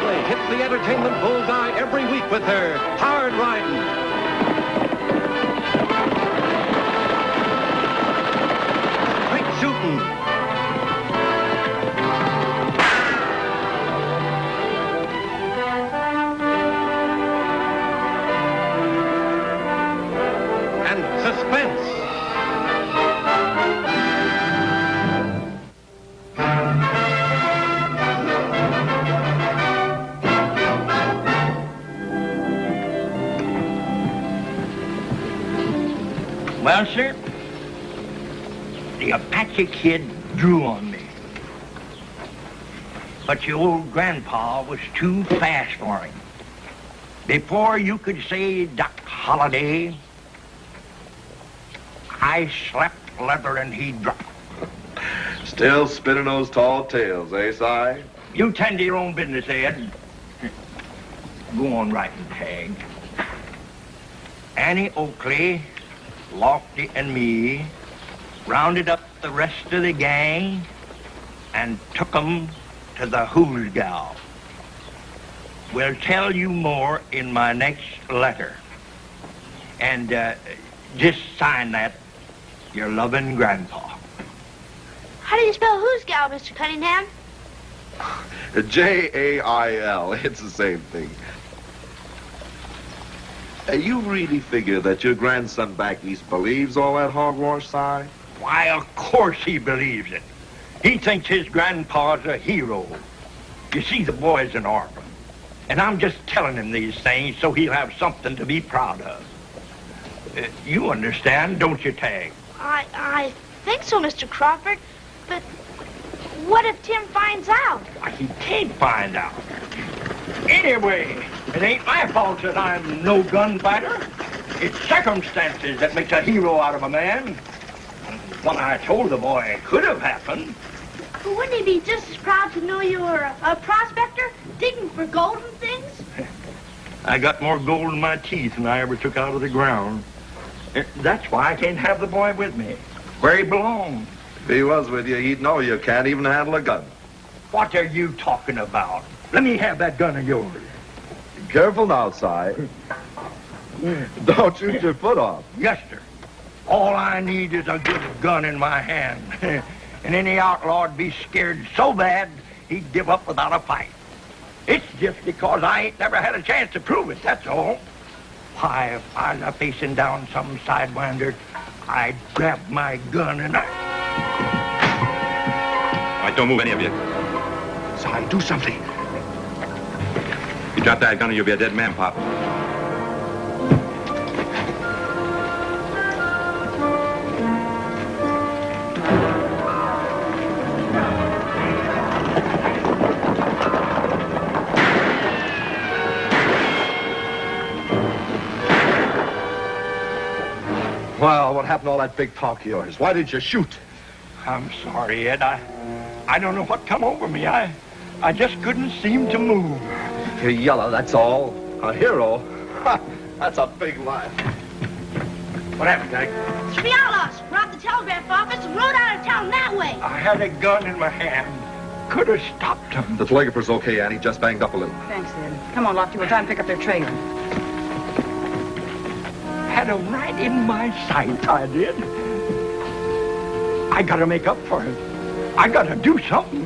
Oakley hits the entertainment bullseye every week with her hard riding. Straight shooting. Suspense. Well, sir, the Apache kid drew on me. But your old grandpa was too fast for him. Before you could say Doc Holliday, I slapped leather and he dropped. Still spinning those tall tales, eh, Si? You tend to your own business, Ed. Go on writing, Tag. Annie Oakley, Lofty, and me rounded up the rest of the gang and took 'em to the Hoosgow. We'll tell you more in my next letter. And just sign that. Your loving grandpa. How do you spell Hoosgow, Mr. Cunningham? Jail. It's the same thing. You really figure that your grandson back east believes all that hogwash, Si? Why, of course he believes it. He thinks his grandpa's a hero. You see, the boy's an orphan. And I'm just telling him these things so he'll have something to be proud of. You understand, don't you, Tag? I think so, Mr. Crawford. But what if Tim finds out? Why, he can't find out. Anyway, it ain't my fault that I'm no gunfighter. It's circumstances that makes a hero out of a man. What I told the boy could have happened. But wouldn't he be just as proud to know you were a prospector, digging for gold and things? I got more gold in my teeth than I ever took out of the ground. That's why I can't have the boy with me, where he belongs. If he was with you, he'd know you can't even handle a gun. What are you talking about? Let me have that gun of yours. Careful now, Si. Don't shoot your foot off. Yes, sir. All I need is a good gun in my hand. And any outlaw'd be scared so bad, he'd give up without a fight. It's just because I ain't never had a chance to prove it, that's all. Why, if I was facing down some sidewinder, I'd grab my gun and All right, don't move, any of you. Si, do something. You drop that gun or you'll be a dead man, Pop. Well, what happened to all that big talk of yours? Why did you shoot? I'm sorry, Ed. I don't know what come over me. I just couldn't seem to move. You're yellow, that's all. A hero? Ha, that's a big lie. What happened, Jack? Three outlaws robbed the telegraph office and rode out of town that way. I had a gun in my hand. Could have stopped them. The telegrapher's okay, Annie. Just banged up a little. Thanks, Ed. Come on, Lofty. We'll try and pick up their trailer. Had him right in my sight, I did. I gotta make up for it. I gotta do something.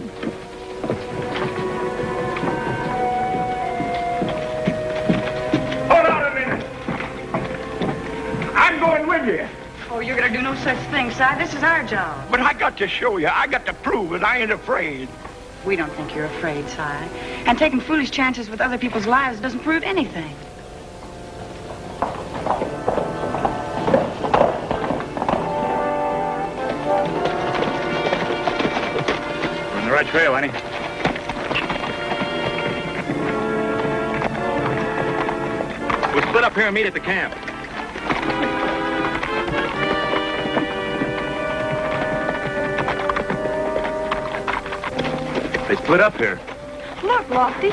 Hold on a minute. I'm going with you. Oh, you're gonna do no such thing, Si. This is our job. But I got to show you. I got to prove it. I ain't afraid. We don't think you're afraid, Si. And taking foolish chances with other people's lives doesn't prove anything. We're on the right trail, Annie. We'll split up here and meet at the camp. They split up here. Look, Lofty.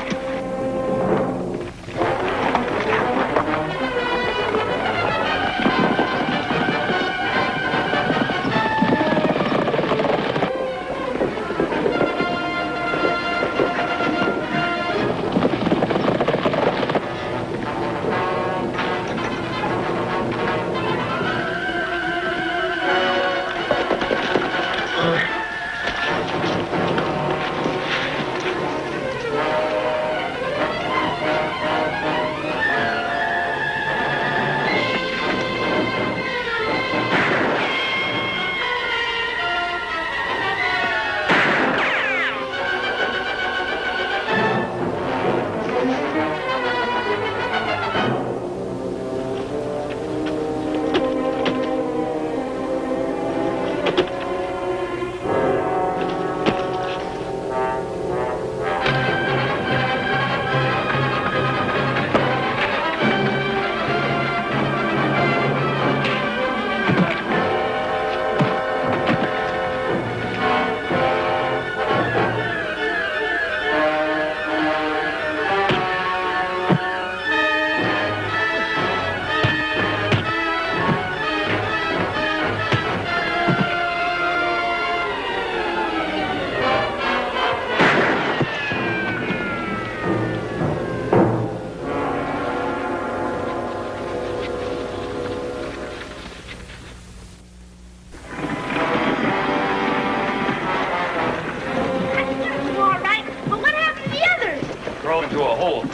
a hole.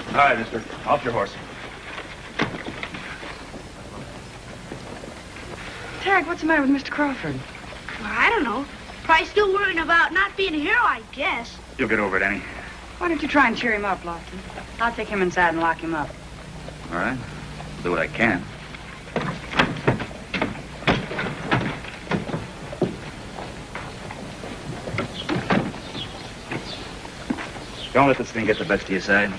All right, mister. Off your horse. Tag, what's the matter with Mr. Crawford? Well, I don't know. Probably still worrying about not being a hero, I guess. You'll get over it, Annie. Why don't you try and cheer him up, Lofty? I'll take him inside and lock him up. All right. I'll do what I can. Don't let this thing get the best of your side.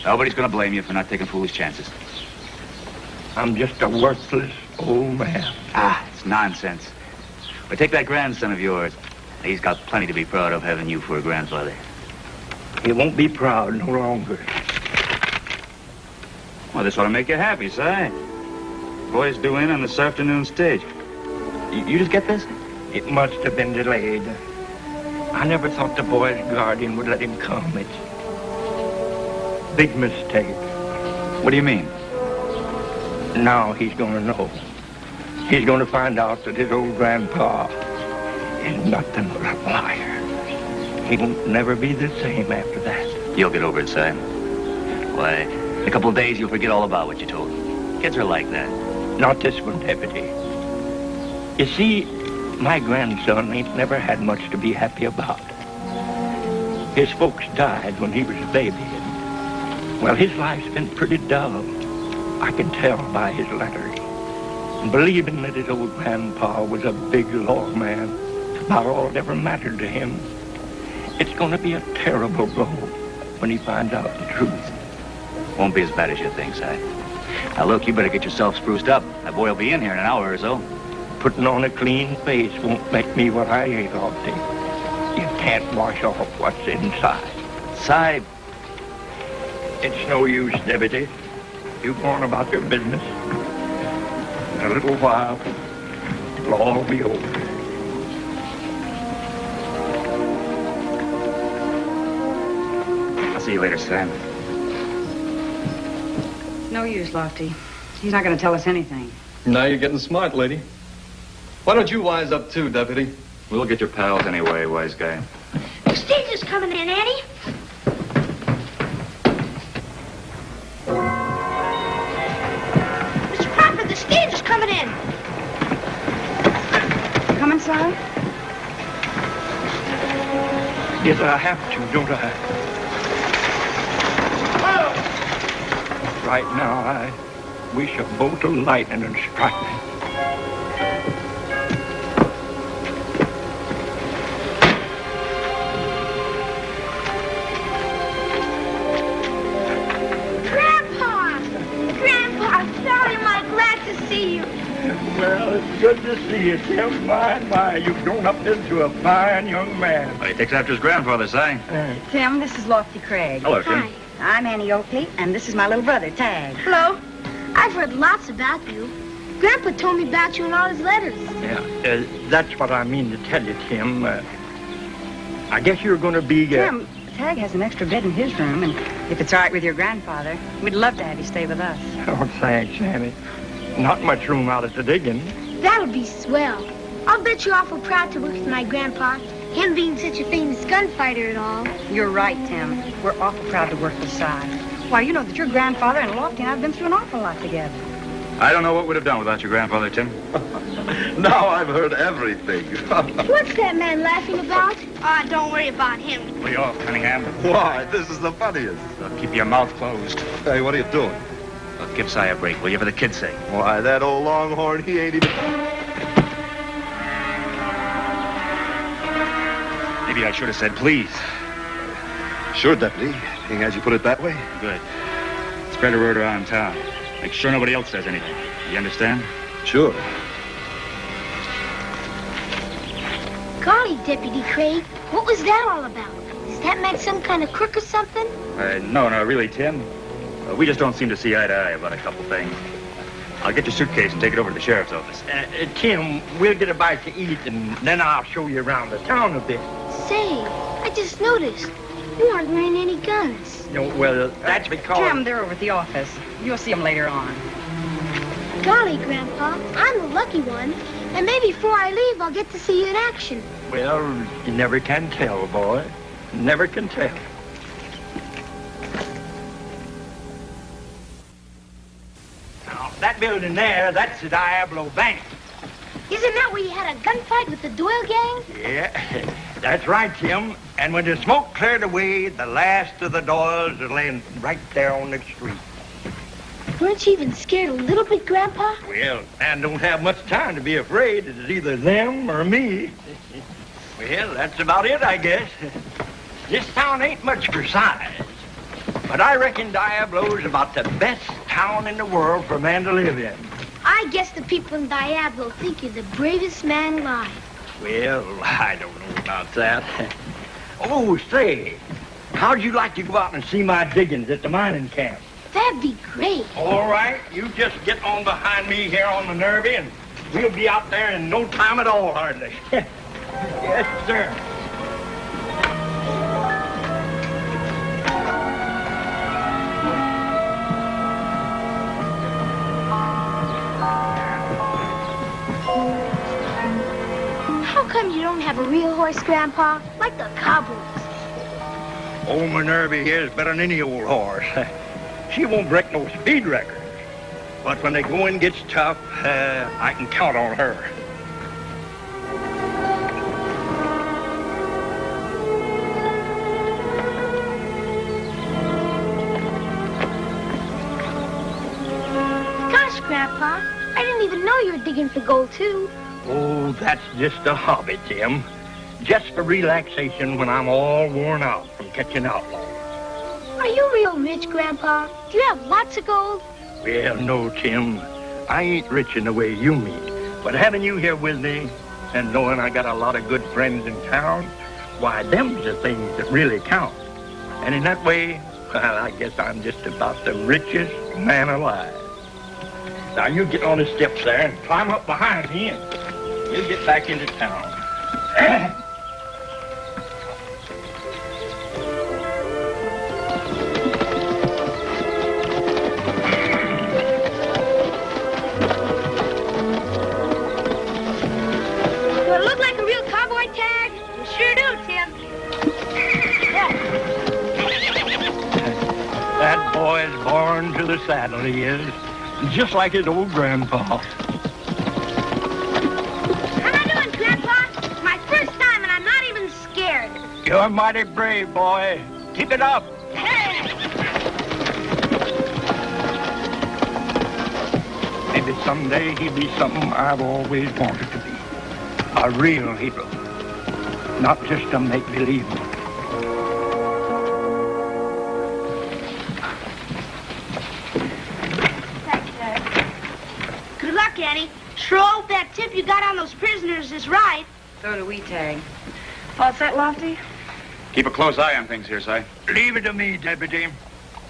Nobody's gonna blame you for not taking foolish chances. I'm just a worthless old man. Ah, it's nonsense. But take that grandson of yours. He's got plenty to be proud of having you for a grandfather. He won't be proud no longer. Well, this ought to make you happy, Si. Boys due in on this afternoon stage. You just get this? It must have been delayed. I never thought the boy's guardian would let him come. It's a big mistake. What do you mean? Now he's gonna know. He's gonna find out that his old grandpa is nothing but a liar. He won't never be the same after that. You'll get over it, Si. Why, in a couple of days, you'll forget all about what you told him. Kids are like that. Not this one, Deputy. You see, my grandson ain't never had much to be happy about. His folks died when he was a baby, and, well, his life's been pretty dull. I can tell by his letters. And believing that his old grandpa was a big lawman, about all that ever mattered to him. It's gonna be a terrible blow when he finds out the truth. Won't be as bad as you think, Si. Now, look, you better get yourself spruced up. That boy will be in here in an hour or so. Putting on a clean face won't make me what I ain't, Lofty. You can't wash off what's inside. Si, It's no use, Deputy. You go on about your business. In a little while, it'll all be over. I'll see you later, Si. No use, Lofty. He's not going to tell us anything. Now you're getting smart, lady. Why don't you wise up too, Deputy? We'll get your pals anyway, wise guy. The stage is coming in, Annie. Mr. Crawford, the stage is coming in. Come inside. Yes, I have to, don't I? Right now, I wish a bolt of lightning would strike me. Grandpa! Grandpa, Sally, am I glad to see you. Well, it's good to see you, Tim. My, you've grown up into a fine young man. Well, he takes after his grandfather, Si. Tim, this is Lofty Craig. Hello, Tim. Hi. I'm Annie Oakley, and this is my little brother, Tag. Hello. I've heard lots about you. Grandpa told me about you in all his letters. Yeah, that's what I mean to tell you, Tim. I guess you're going to be... Tim, Tag has an extra bed in his room, and if it's all right with your grandfather, we'd love to have you stay with us. Oh, thanks, Annie. Not much room out at the digging. That'll be swell. I'll bet you're awful proud to work with my grandpa. Him being such a famous gunfighter and all. You're right, Tim. We're awful proud to work beside. Why, you know that your grandfather and Lofty and I have been through an awful lot together. I don't know what we'd have done without your grandfather, Tim. Now I've heard everything. What's that man laughing about? Don't worry about him. Lay off, Cunningham. Why, this is the funniest. Keep your mouth closed. Hey, what are you doing? Give Si a break, will you, for the kid's sake? Why, that old longhorn, he ain't even... Maybe I should have said please. Sure, Deputy. Being as you put it that way. Good. Spread a word around town. Make sure nobody else says anything. You understand? Sure. Golly, Deputy Craig, what was that all about? Does that mean some kind of crook or something? No, really, Tim. We just don't seem to see eye to eye about a couple things. I'll get your suitcase and take it over to the sheriff's office. Tim, we'll get a bite to eat, and then I'll show you around the town a bit. Say, I just noticed you aren't wearing any guns. No, well, that's because... Tim, they're over at the office. You'll see them later on. Golly, Grandpa, I'm the lucky one. And maybe before I leave, I'll get to see you in action. Well, you never can tell, boy. Never can tell. Now, that building there, that's the Diablo Bank. Isn't that where you had a gunfight with the Doyle gang? Yeah, that's right, Tim. And when the smoke cleared away, the last of the Doyles are laying right there on the street. Weren't you even scared a little bit, Grandpa? Well, man don't have much time to be afraid. It's either them or me. Well, that's about it, I guess. This town ain't much for size, but I reckon Diablo's about the best town in the world for a man to live in. I guess the people in Diablo think you're the bravest man alive. Well, I don't know about that. Oh, say, how'd you like to go out and see my diggings at the mining camp? That'd be great. All right, you just get on behind me here on the Nervy, and we'll be out there in no time at all, hardly. Yes, sir. How come you don't have a real horse, Grandpa? Like the cowboys. Old Minerva here is better than any old horse. She won't break no speed records. But when the going gets tough, I can count on her. Gosh, Grandpa, I didn't even know you were digging for gold, too. Oh, that's just a hobby, Tim. Just for relaxation when I'm all worn out from catching outlaws. Are you real rich, Grandpa? Do you have lots of gold? Well, no, Tim. I ain't rich in the way you mean. But having you here with me and knowing I got a lot of good friends in town, why, them's the things that really count. And in that way, well, I guess I'm just about the richest man alive. Now, you get on the steps there and climb up behind me, and we'll get back into town. Do I look like a real cowboy, Tag? You sure do, Tim. That boy's born to the saddle, he is. Just like his old grandpa. How am I doing, Grandpa? It's my first time, and I'm not even scared. You're mighty brave, boy. Keep it up. Maybe someday he'll be something I've always wanted to be. A real hero. Not just a make-believe one. Good luck, Annie. Sure hope that tip you got on those prisoners is right. So do we, Tag. All set, Lofty? Keep a close eye on things here, Si. Leave it to me, Deputy.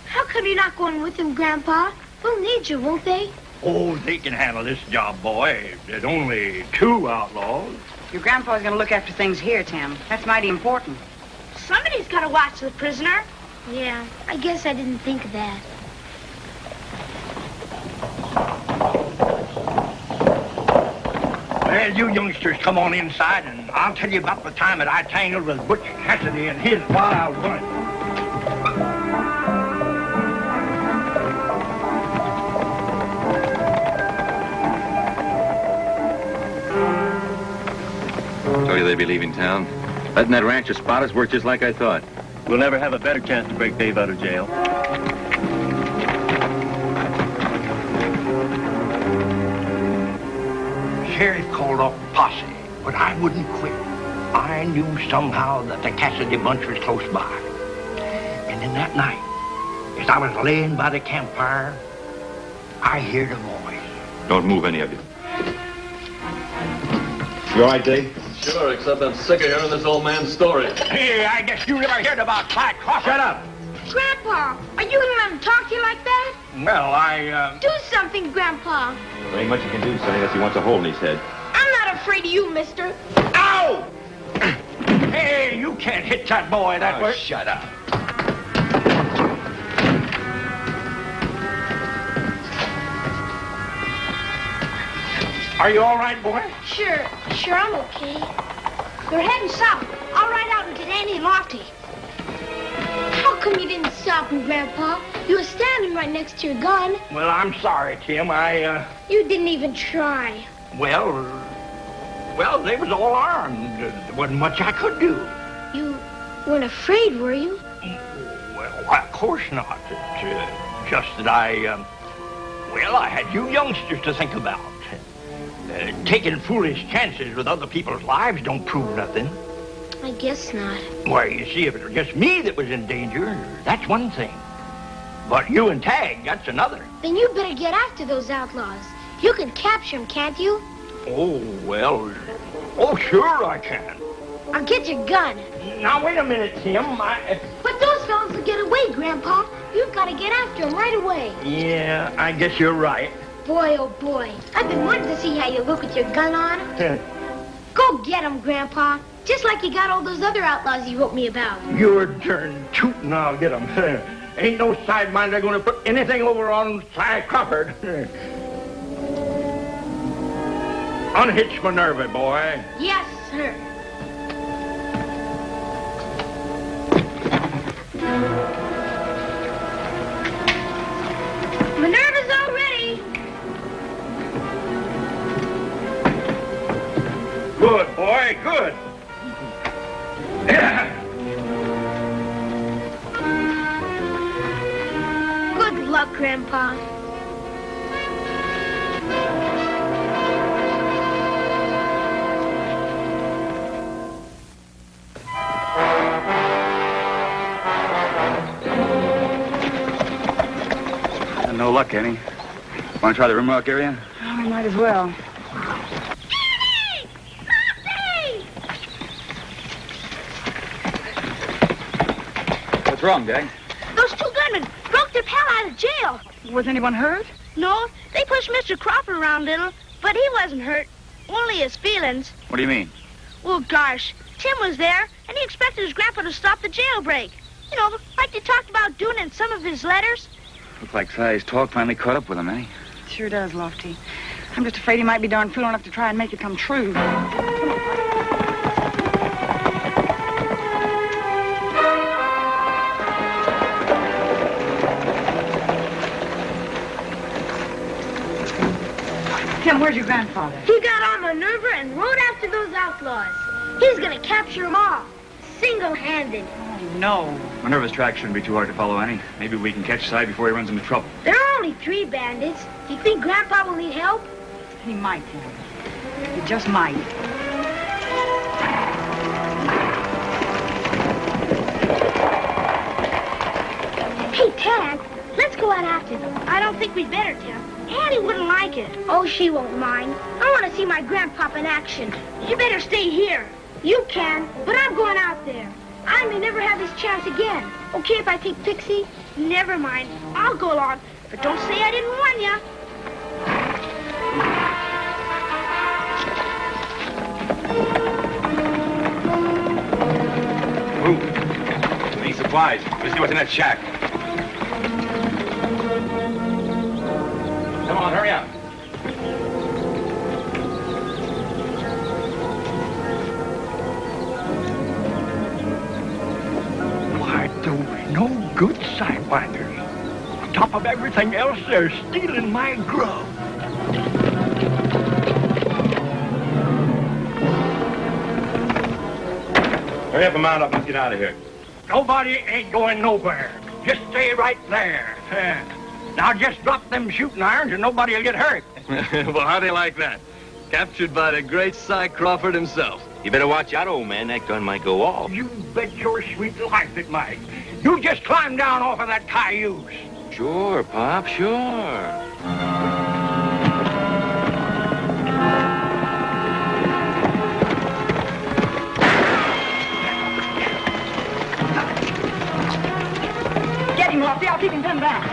How come you're not going with them, Grandpa? They'll need you, won't they? Oh, they can handle this job, boy. There's only 2 outlaws. Your grandpa's gonna look after things here, Tim. That's mighty important. Somebody's got to watch the prisoner. Yeah, I guess I didn't think of that. Well, you youngsters come on inside, and I'll tell you about the time that I tangled with Butch Cassidy and his wild bunch. Told you they'd be leaving town. Letting that rancher spot us worked just like I thought. We'll never have a better chance to break Dave out of jail. Sheriff called off the posse, but I wouldn't quit. I knew somehow that the Cassidy bunch was close by. And in that night, as I was laying by the campfire, I heard a voice. Don't move, any of you. You all right, Dave? Sure, except I'm sick of hearing this old man's story. Hey, I guess you never heard about Clyde Crawford. Shut up! Grandpa, are you going to let him talk to you like that? Well, Do something, Grandpa. There ain't much you can do, Sonny, unless he wants a hole in his head. I'm not afraid of you, mister. Ow! Hey, you can't hit that boy that way. Shut up. Are you all right, boy? Sure, I'm okay. They're heading south. I'll ride out and get Annie and Lofty. happened, Grandpa? You were standing right next to your gun. Well, I'm sorry, Tim. You didn't even try. Well, they was all armed. There wasn't much I could do. You weren't afraid, were you? Well, of course not. It's just that I had you youngsters to think about. Taking foolish chances with other people's lives don't prove nothing. I guess not. Why, you see, if it were just me that was in danger, that's one thing. But you and Tag, that's another. Then you better get after those outlaws. You can capture them, can't you? Oh, sure I can. I'll get your gun. Now, wait a minute, Tim. But those fellas will get away, Grandpa. You've got to get after them right away. Yeah, I guess you're right. Boy, oh boy. I've been wanting to see how you look with your gun on. Go get them, Grandpa. Just like you got all those other outlaws you wrote me about. Your turn tootin', I'll get 'em. Ain't no sideminder gonna put anything over on Cy Crawford. Unhitch Minerva, boy. Yes, sir. Minerva's all ready. Good, boy, good. Good luck, Grandpa. No luck, Annie. Want to try the rimrock area? Oh, we might as well. What's wrong, Dag? Those two gunmen broke their pal out of jail. Was anyone hurt? No, they pushed Mr. Crawford around a little, but he wasn't hurt. Only his feelings. What do you mean? Well, gosh, Tim was there, and he expected his grandpa to stop the jailbreak. You know, like they talked about doing in some of his letters. Looks like Cy's talk finally caught up with him, eh? Sure does, Lofty. I'm just afraid he might be darn fool enough to try and make it come true. Tim, where's your grandfather? He got on Minerva and rode after those outlaws. He's gonna capture them all, single-handed. Oh, no. Minerva's track shouldn't be too hard to follow, Annie. Maybe we can catch Cy before he runs into trouble. There are only 3 bandits. Do you think Grandpa will need help? He might, Tim. He just might. Hey, Tad, let's go out after them. I don't think we'd better, Tim. Annie wouldn't like it. Oh, she won't mind. I want to see my grandpop in action. You better stay here. You can, but I'm going out there. I may never have this chance again. Okay if I take Pixie? Never mind. I'll go along. But don't say I didn't warn you. Move. We need supplies. Let's see what's in that shack. Come on, hurry up. Why, those no good sidewinders. On top of everything else, they're stealing my grub. Hurry up and mount up. Let's get out of here. Nobody ain't going nowhere. Just stay right there. Now just drop them shooting irons and nobody will get hurt. Well, how do you like that? Captured by the great Cy Crawford himself. You better watch out, old man. That gun might go off. You bet your sweet life it might. You just climb down off of that cayuse. Sure, Pop, sure. Get him, Lofty. I'll keep him pinned down.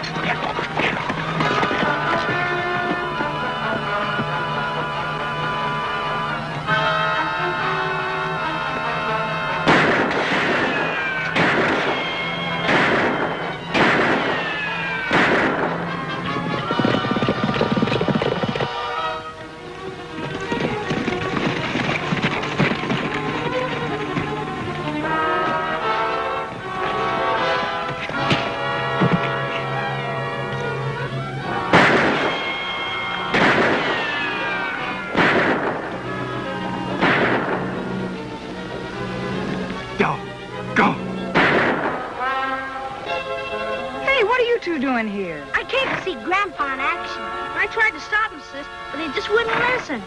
are you two doing here? I came to see Grandpa in action. I tried to stop him, sis, but he just wouldn't listen.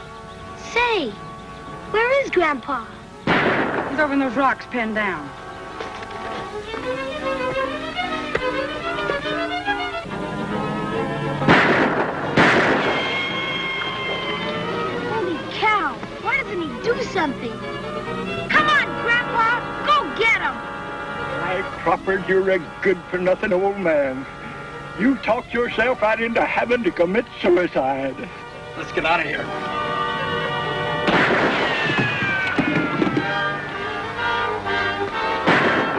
Say, where is Grandpa? He's over in those rocks pinned down. Holy cow, why doesn't he do something? Come on, Grandpa, go get him! Why, Crawford, you're a good-for-nothing old man. You talked yourself right into having to commit suicide. Let's get out of here.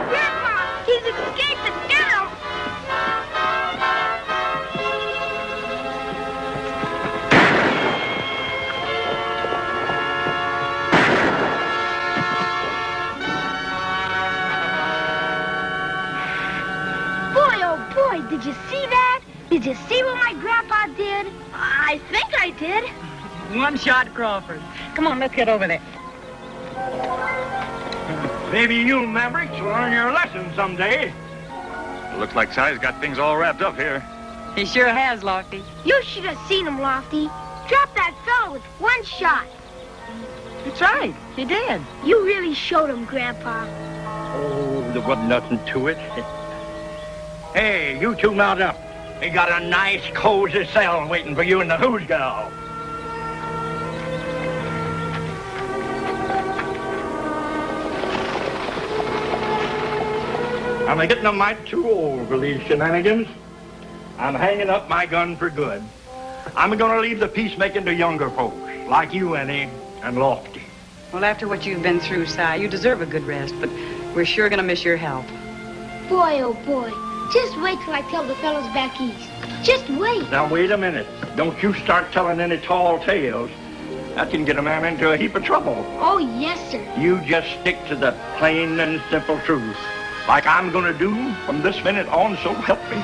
Grandpa, he's escaping now! Boy, oh boy, did you see that? Did you see what my grandpa did? I think I did. One shot, Crawford. Come on, let's get over there. Maybe you Mavericks will learn your lesson someday. Looks like Si's got things all wrapped up here. He sure has, Lofty. You should have seen him, Lofty. Dropped that fellow with one shot. That's right. He did. You really showed him, Grandpa. Oh, there wasn't nothing to it. Hey, you two mount up. We got a nice, cozy cell waiting for you and the Who's Gal. I'm getting a mite too old for these shenanigans. I'm hanging up my gun for good. I'm gonna leave the peacemaking to younger folks, like you, Annie, and Lofty. Well, after what you've been through, Si, you deserve a good rest, but we're sure gonna miss your help. Boy, oh boy. Just wait till I tell the fellows back east. Just wait. Now, wait a minute. Don't you start telling any tall tales. That can get a man into a heap of trouble. Oh, yes, sir. You just stick to the plain and simple truth, like I'm gonna do from this minute on, so help me.